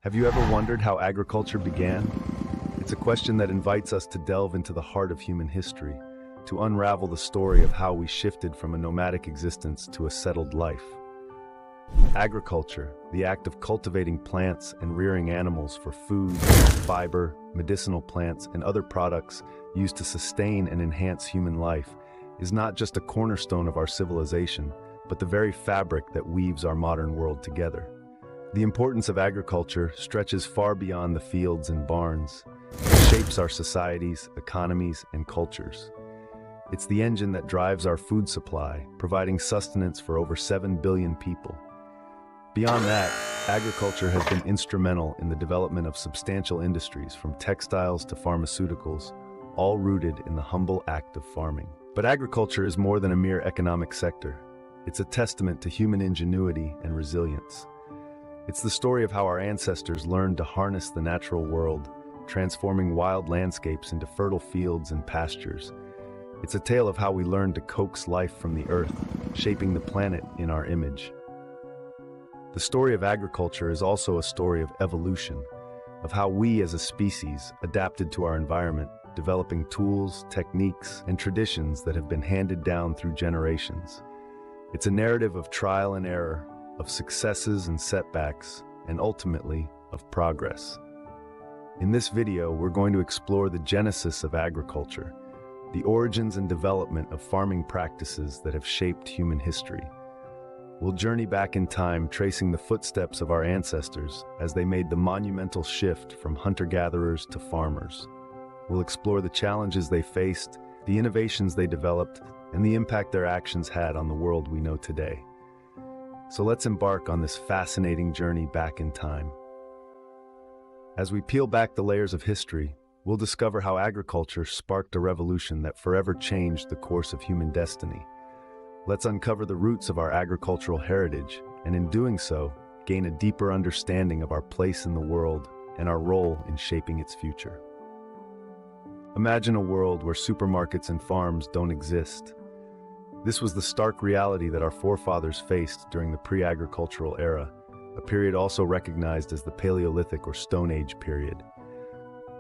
Have you ever wondered how agriculture began? It's a question that invites us to delve into the heart of human history, to unravel the story of how we shifted from a nomadic existence to a settled life. Agriculture, the act of cultivating plants and rearing animals for food, fiber, medicinal plants, and other products used to sustain and enhance human life, is not just a cornerstone of our civilization, but the very fabric that weaves our modern world together. The importance of agriculture stretches far beyond the fields and barns. It shapes our societies, economies, and cultures. It's the engine that drives our food supply, providing sustenance for over 7 billion people. Beyond that, agriculture has been instrumental in the development of substantial industries from textiles to pharmaceuticals, all rooted in the humble act of farming. But agriculture is more than a mere economic sector. It's a testament to human ingenuity and resilience. It's the story of how our ancestors learned to harness the natural world, transforming wild landscapes into fertile fields and pastures. It's a tale of how we learned to coax life from the earth, shaping the planet in our image. The story of agriculture is also a story of evolution, of how we as a species adapted to our environment, developing tools, techniques, and traditions that have been handed down through generations. It's a narrative of trial and error, of successes and setbacks, and ultimately, of progress. In this video, we're going to explore the genesis of agriculture, the origins and development of farming practices that have shaped human history. We'll journey back in time, tracing the footsteps of our ancestors as they made the monumental shift from hunter-gatherers to farmers. We'll explore the challenges they faced, the innovations they developed, and the impact their actions had on the world we know today. So let's embark on this fascinating journey back in time. As we peel back the layers of history, we'll discover how agriculture sparked a revolution that forever changed the course of human destiny. Let's uncover the roots of our agricultural heritage, and in doing so, gain a deeper understanding of our place in the world and our role in shaping its future. Imagine a world where supermarkets and farms don't exist. This was the stark reality that our forefathers faced during the pre-agricultural era, a period also recognized as the Paleolithic or Stone Age period.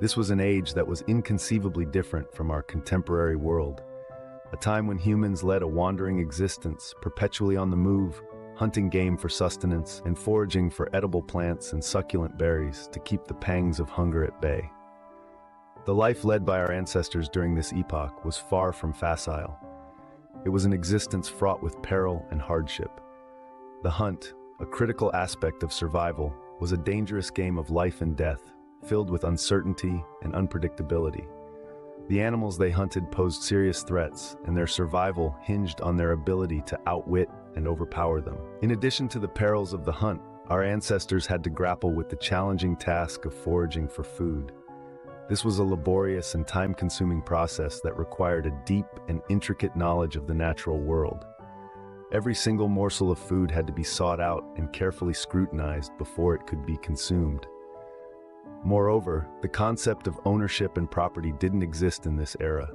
This was an age that was inconceivably different from our contemporary world, a time when humans led a wandering existence, perpetually on the move, hunting game for sustenance and foraging for edible plants and succulent berries to keep the pangs of hunger at bay. The life led by our ancestors during this epoch was far from facile. It was an existence fraught with peril and hardship. The hunt, a critical aspect of survival, was a dangerous game of life and death, filled with uncertainty and unpredictability. The animals they hunted posed serious threats, and their survival hinged on their ability to outwit and overpower them. In addition to the perils of the hunt, our ancestors had to grapple with the challenging task of foraging for food. This was a laborious and time-consuming process that required a deep and intricate knowledge of the natural world. Every single morsel of food had to be sought out and carefully scrutinized before it could be consumed. Moreover, the concept of ownership and property didn't exist in this era.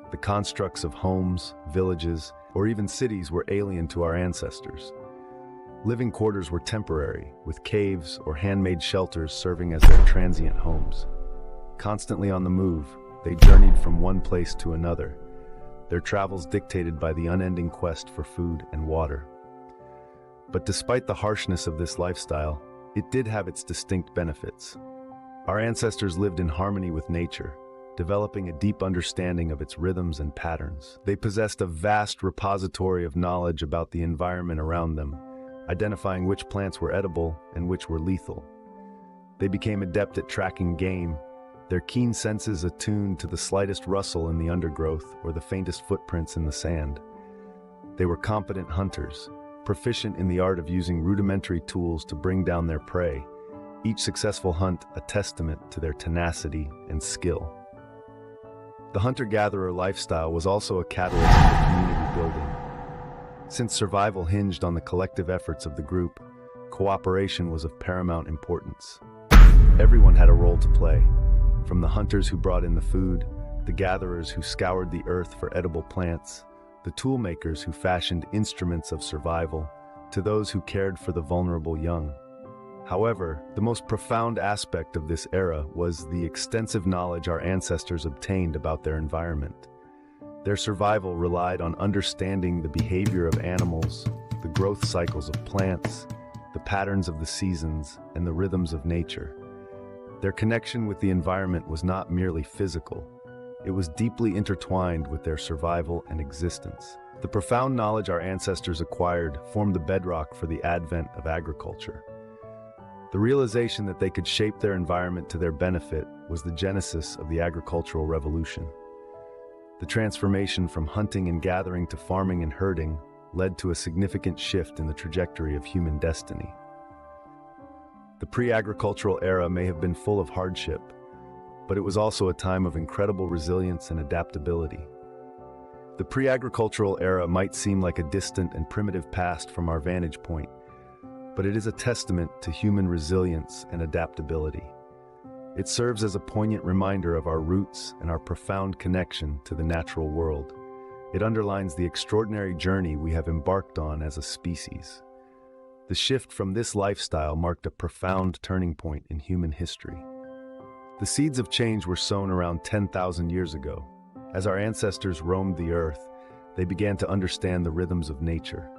The constructs of homes, villages, or even cities were alien to our ancestors. Living quarters were temporary, with caves or handmade shelters serving as their transient homes. Constantly on the move, they journeyed from one place to another, their travels dictated by the unending quest for food and water. But despite the harshness of this lifestyle, it did have its distinct benefits. Our ancestors lived in harmony with nature, developing a deep understanding of its rhythms and patterns. They possessed a vast repository of knowledge about the environment around them, identifying which plants were edible and which were lethal. They became adept at tracking game, their keen senses attuned to the slightest rustle in the undergrowth or the faintest footprints in the sand. They were competent hunters, proficient in the art of using rudimentary tools to bring down their prey, each successful hunt a testament to their tenacity and skill. The hunter-gatherer lifestyle was also a catalyst for community building. Since survival hinged on the collective efforts of the group, cooperation was of paramount importance. Everyone had a role to play, from the hunters who brought in the food, the gatherers who scoured the earth for edible plants, the tool makers who fashioned instruments of survival, to those who cared for the vulnerable young. However, the most profound aspect of this era was the extensive knowledge our ancestors obtained about their environment. Their survival relied on understanding the behavior of animals, the growth cycles of plants, the patterns of the seasons, and the rhythms of nature. Their connection with the environment was not merely physical. It was deeply intertwined with their survival and existence. The profound knowledge our ancestors acquired formed the bedrock for the advent of agriculture. The realization that they could shape their environment to their benefit was the genesis of the agricultural revolution. The transformation from hunting and gathering to farming and herding led to a significant shift in the trajectory of human destiny. The pre-agricultural era may have been full of hardship, but it was also a time of incredible resilience and adaptability. The pre-agricultural era might seem like a distant and primitive past from our vantage point, but it is a testament to human resilience and adaptability. It serves as a poignant reminder of our roots and our profound connection to the natural world. It underlines the extraordinary journey we have embarked on as a species. The shift from this lifestyle marked a profound turning point in human history. The seeds of change were sown around 10,000 years ago. As our ancestors roamed the earth, they began to understand the rhythms of nature.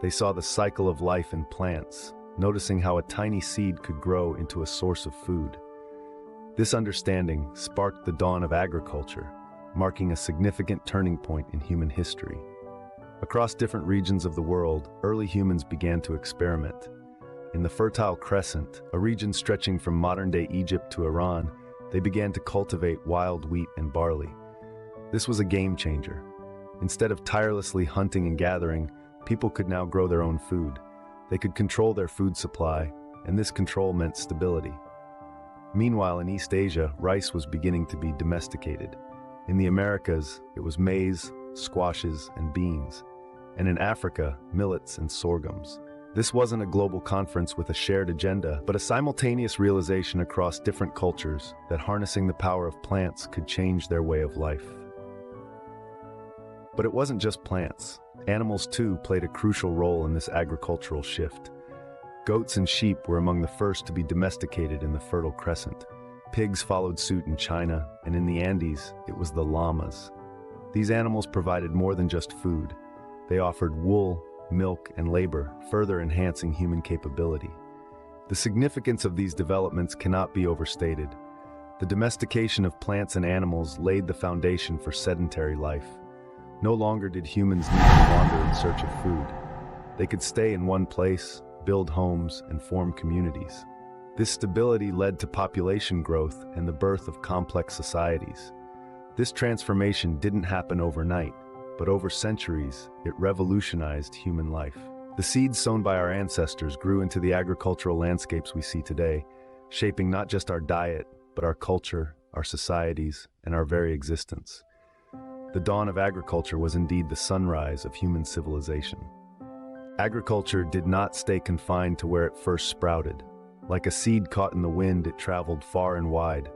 They saw the cycle of life in plants, noticing how a tiny seed could grow into a source of food. This understanding sparked the dawn of agriculture, marking a significant turning point in human history. Across different regions of the world, early humans began to experiment. In the Fertile Crescent, a region stretching from modern-day Egypt to Iran, they began to cultivate wild wheat and barley. This was a game changer. Instead of tirelessly hunting and gathering, people could now grow their own food. They could control their food supply, and this control meant stability. Meanwhile, in East Asia, rice was beginning to be domesticated. In the Americas, it was maize, squashes, and beans. And in Africa, millets and sorghums. This wasn't a global conference with a shared agenda, but a simultaneous realization across different cultures that harnessing the power of plants could change their way of life. But it wasn't just plants. Animals, too, played a crucial role in this agricultural shift. Goats and sheep were among the first to be domesticated in the Fertile Crescent. Pigs followed suit in China, and in the Andes, it was the llamas. These animals provided more than just food. They offered wool, milk, and labor, further enhancing human capability. The significance of these developments cannot be overstated. The domestication of plants and animals laid the foundation for sedentary life. No longer did humans need to wander in search of food. They could stay in one place, build homes, and form communities. This stability led to population growth and the birth of complex societies. This transformation didn't happen overnight, but over centuries, it revolutionized human life. The seeds sown by our ancestors grew into the agricultural landscapes we see today, shaping not just our diet, but our culture, our societies, and our very existence. The dawn of agriculture was indeed the sunrise of human civilization. Agriculture did not stay confined to where it first sprouted. Like a seed caught in the wind, it traveled far and wide,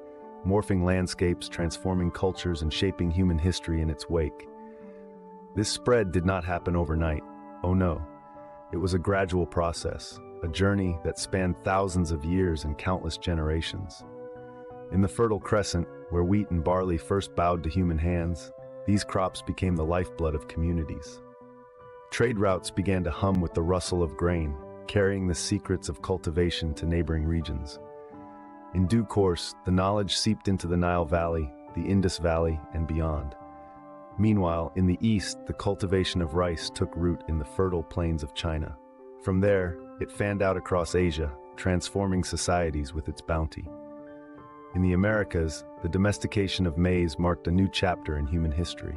morphing landscapes, transforming cultures, and shaping human history in its wake. This spread did not happen overnight. Oh no. It was a gradual process, a journey that spanned thousands of years and countless generations. In the Fertile Crescent, where wheat and barley first bowed to human hands, these crops became the lifeblood of communities. Trade routes began to hum with the rustle of grain, carrying the secrets of cultivation to neighboring regions. In due course, the knowledge seeped into the Nile Valley, the Indus Valley, and beyond. Meanwhile, in the east, the cultivation of rice took root in the fertile plains of China. From there, it fanned out across Asia, transforming societies with its bounty. In the Americas, the domestication of maize marked a new chapter in human history.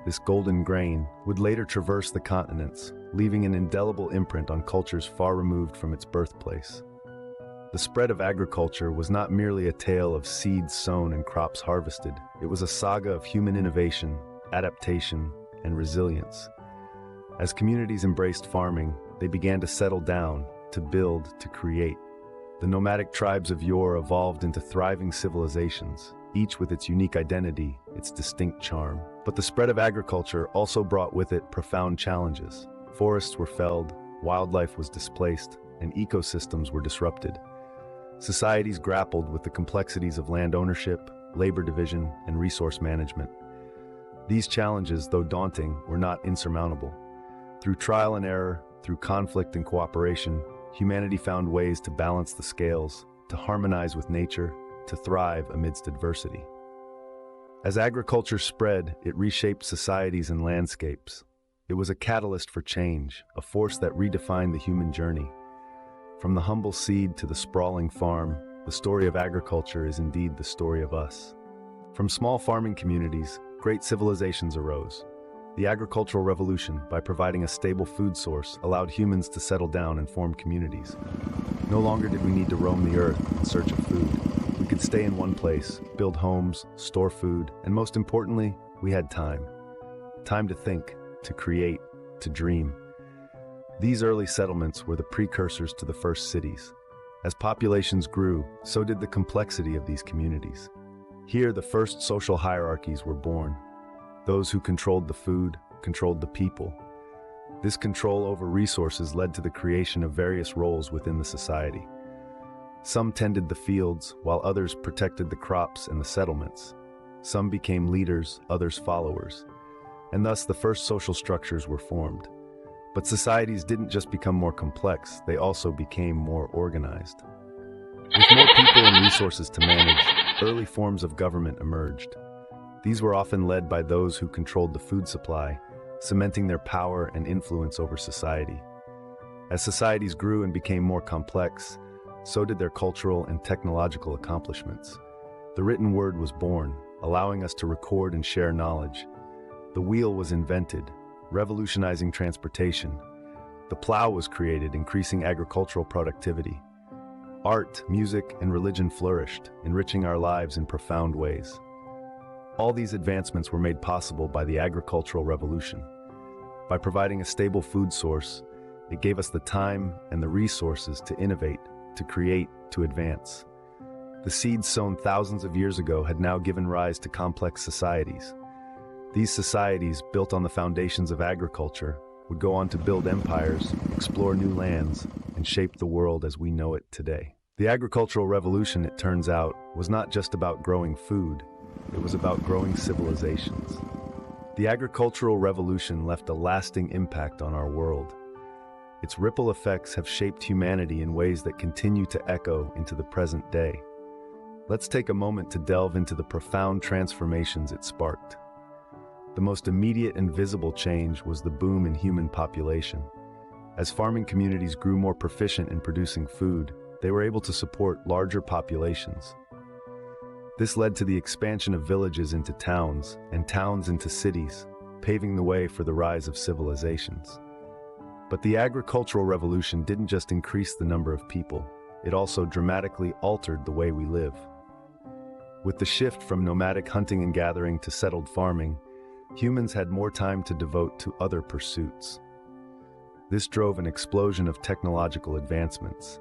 This golden grain would later traverse the continents, leaving an indelible imprint on cultures far removed from its birthplace. The spread of agriculture was not merely a tale of seeds sown and crops harvested. It was a saga of human innovation, adaptation, and resilience. As communities embraced farming, they began to settle down, to build, to create. The nomadic tribes of yore evolved into thriving civilizations, each with its unique identity, its distinct charm. But the spread of agriculture also brought with it profound challenges. Forests were felled, wildlife was displaced, and ecosystems were disrupted. Societies grappled with the complexities of land ownership, labor division, and resource management. These challenges, though daunting, were not insurmountable. Through trial and error, through conflict and cooperation, humanity found ways to balance the scales, to harmonize with nature, to thrive amidst adversity. As agriculture spread, it reshaped societies and landscapes. It was a catalyst for change, a force that redefined the human journey. From the humble seed to the sprawling farm, the story of agriculture is indeed the story of us. From small farming communities, great civilizations arose. The agricultural revolution, by providing a stable food source, allowed humans to settle down and form communities. No longer did we need to roam the earth in search of food. We could stay in one place, build homes, store food, and most importantly, we had time. Time to think, to create, to dream. These early settlements were the precursors to the first cities. As populations grew, so did the complexity of these communities. Here, the first social hierarchies were born. Those who controlled the food controlled the people. This control over resources led to the creation of various roles within the society. Some tended the fields, while others protected the crops and the settlements. Some became leaders, others followers. And thus the first social structures were formed. But societies didn't just become more complex, they also became more organized. With more people and resources to manage, early forms of government emerged. These were often led by those who controlled the food supply, cementing their power and influence over society. As societies grew and became more complex, so did their cultural and technological accomplishments. The written word was born, allowing us to record and share knowledge. The wheel was invented, revolutionizing transportation. The plow was created, increasing agricultural productivity. Art, music, and religion flourished, enriching our lives in profound ways. All these advancements were made possible by the agricultural revolution. By providing a stable food source, it gave us the time and the resources to innovate, to create, to advance. The seeds sown thousands of years ago had now given rise to complex societies. These societies, built on the foundations of agriculture, would go on to build empires, explore new lands, and shape the world as we know it today. The agricultural revolution, it turns out, was not just about growing food, it was about growing civilizations. The agricultural revolution left a lasting impact on our world. Its ripple effects have shaped humanity in ways that continue to echo into the present day. Let's take a moment to delve into the profound transformations it sparked. The most immediate and visible change was the boom in human population. As farming communities grew more proficient in producing food, they were able to support larger populations. This led to the expansion of villages into towns, and towns into cities, paving the way for the rise of civilizations. But the agricultural revolution didn't just increase the number of people, it also dramatically altered the way we live. With the shift from nomadic hunting and gathering to settled farming, humans had more time to devote to other pursuits. This drove an explosion of technological advancements.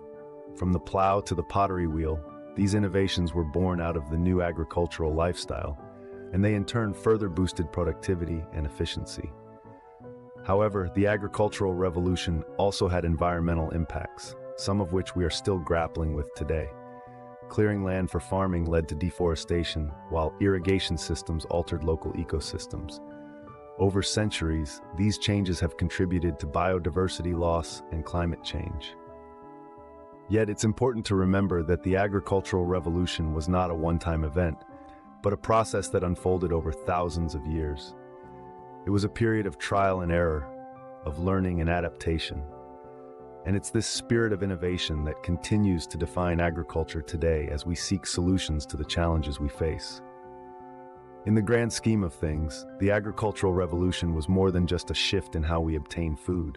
From the plow to the pottery wheel, these innovations were born out of the new agricultural lifestyle, and they in turn further boosted productivity and efficiency. However, the agricultural revolution also had environmental impacts, some of which we are still grappling with today. Clearing land for farming led to deforestation, while irrigation systems altered local ecosystems. Over centuries, these changes have contributed to biodiversity loss and climate change. Yet it's important to remember that the agricultural revolution was not a one-time event, but a process that unfolded over thousands of years. It was a period of trial and error, of learning and adaptation. And it's this spirit of innovation that continues to define agriculture today as we seek solutions to the challenges we face. In the grand scheme of things, the agricultural revolution was more than just a shift in how we obtain food.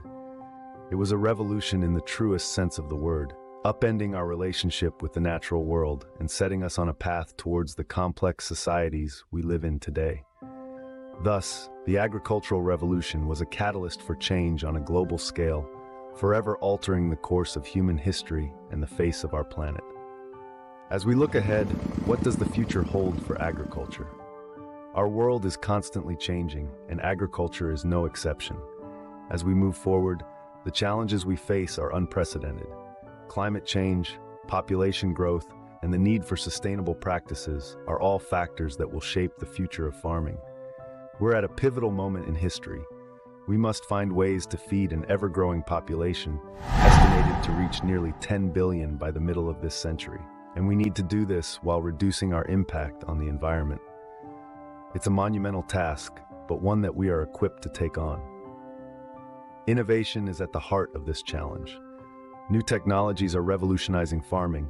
It was a revolution in the truest sense of the word, upending our relationship with the natural world and setting us on a path towards the complex societies we live in today. Thus, the agricultural revolution was a catalyst for change on a global scale, forever altering the course of human history and the face of our planet. As we look ahead, what does the future hold for agriculture? Our world is constantly changing, and agriculture is no exception. As we move forward, the challenges we face are unprecedented. climate change, population growth, and the need for sustainable practices are all factors that will shape the future of farming. We're at a pivotal moment in history. We must find ways to feed an ever-growing population, estimated to reach nearly 10 billion by the middle of this century. And we need to do this while reducing our impact on the environment. It's a monumental task, but one that we are equipped to take on. Innovation is at the heart of this challenge. New technologies are revolutionizing farming.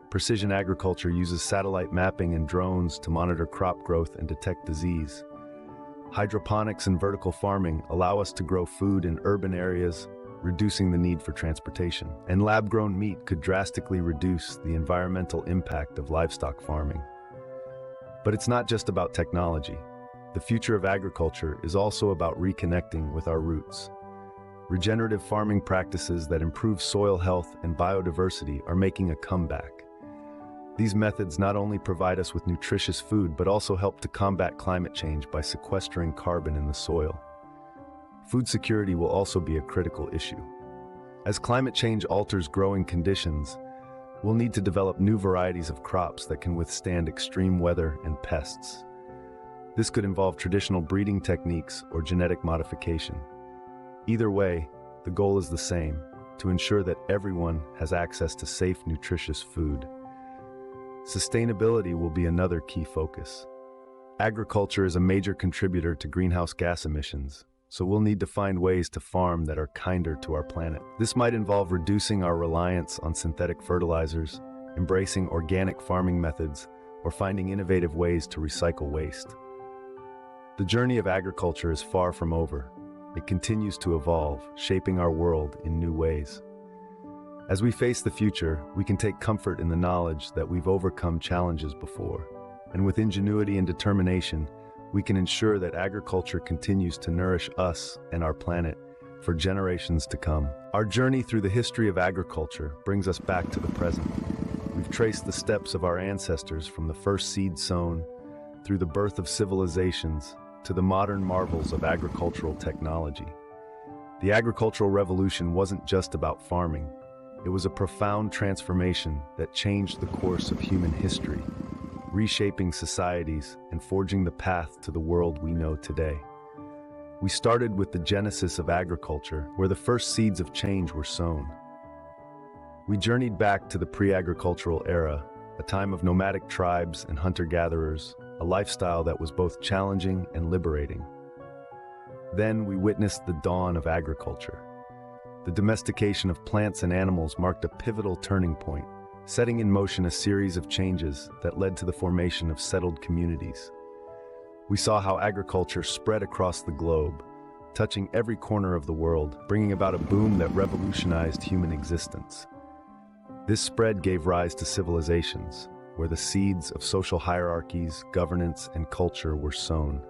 Precision agriculture uses satellite mapping and drones to monitor crop growth and detect disease. Hydroponics and vertical farming allow us to grow food in urban areas, reducing the need for transportation. And lab-grown meat could drastically reduce the environmental impact of livestock farming. But it's not just about technology. The future of agriculture is also about reconnecting with our roots. Regenerative farming practices that improve soil health and biodiversity are making a comeback. These methods not only provide us with nutritious food, but also help to combat climate change by sequestering carbon in the soil. Food security will also be a critical issue. As climate change alters growing conditions, we'll need to develop new varieties of crops that can withstand extreme weather and pests. This could involve traditional breeding techniques or genetic modification. Either way, the goal is the same: to ensure that everyone has access to safe, nutritious food. Sustainability will be another key focus. Agriculture is a major contributor to greenhouse gas emissions, so we'll need to find ways to farm that are kinder to our planet. This might involve reducing our reliance on synthetic fertilizers, embracing organic farming methods, or finding innovative ways to recycle waste. The journey of agriculture is far from over. It continues to evolve, shaping our world in new ways. As we face the future, we can take comfort in the knowledge that we've overcome challenges before. And with ingenuity and determination, we can ensure that agriculture continues to nourish us and our planet for generations to come. Our journey through the history of agriculture brings us back to the present. We've traced the steps of our ancestors from the first seed sown, through the birth of civilizations, to the modern marvels of agricultural technology. The agricultural revolution wasn't just about farming. It was a profound transformation that changed the course of human history, reshaping societies and forging the path to the world we know today. We started with the genesis of agriculture, where the first seeds of change were sown. We journeyed back to the pre-agricultural era, a time of nomadic tribes and hunter-gatherers, a lifestyle that was both challenging and liberating. Then we witnessed the dawn of agriculture. The domestication of plants and animals marked a pivotal turning point, setting in motion a series of changes that led to the formation of settled communities. We saw how agriculture spread across the globe, touching every corner of the world, bringing about a boom that revolutionized human existence. This spread gave rise to civilizations, where the seeds of social hierarchies, governance, and culture were sown.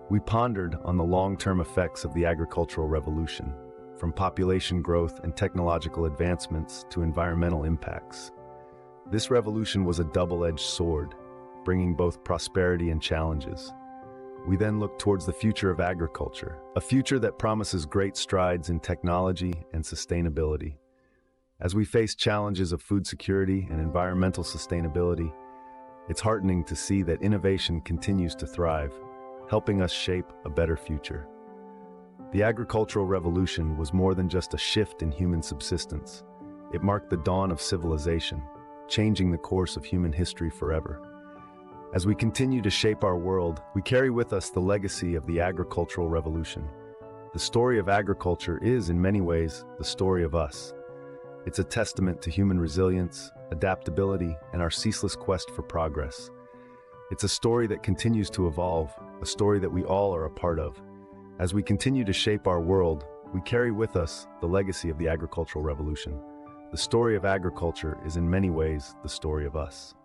We pondered on the long-term effects of the agricultural revolution, from population growth and technological advancements to environmental impacts. This revolution was a double-edged sword, bringing both prosperity and challenges. We then looked towards the future of agriculture, a future that promises great strides in technology and sustainability. As we face challenges of food security and environmental sustainability, it's heartening to see that innovation continues to thrive, helping us shape a better future. The agricultural revolution was more than just a shift in human subsistence. It marked the dawn of civilization, changing the course of human history forever. As we continue to shape our world, we carry with us the legacy of the agricultural revolution. The story of agriculture is, in many ways, the story of us. It's a testament to human resilience, adaptability, and our ceaseless quest for progress. It's a story that continues to evolve, a story that we all are a part of. As we continue to shape our world, we carry with us the legacy of the agricultural revolution. The story of agriculture is in many ways the story of us.